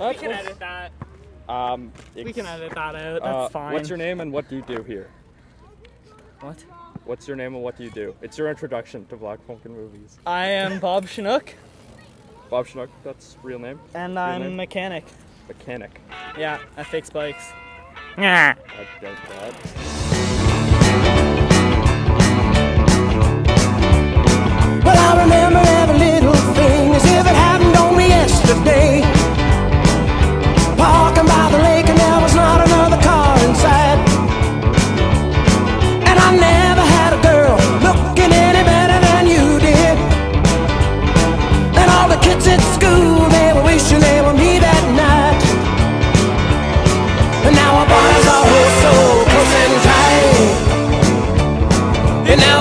We can edit that. We can edit that out. That's fine. What's your name and what do you do here? What? What's your name and what do you do? It's your introduction to Black Pumpkin movies. I am Bob Chinook. Bob Chinook, that's real name? And real I'm a name? mechanic. Mechanic. Yeah, I fix bikes. I doubt that. Well, I remember every little thing as if it happened only yesterday. Walking by the lake and there was not another car inside. And I never had a girl looking any better than you did. And all the kids at school, they were wishing they were me that night. And now our bodies are so close and tight. And now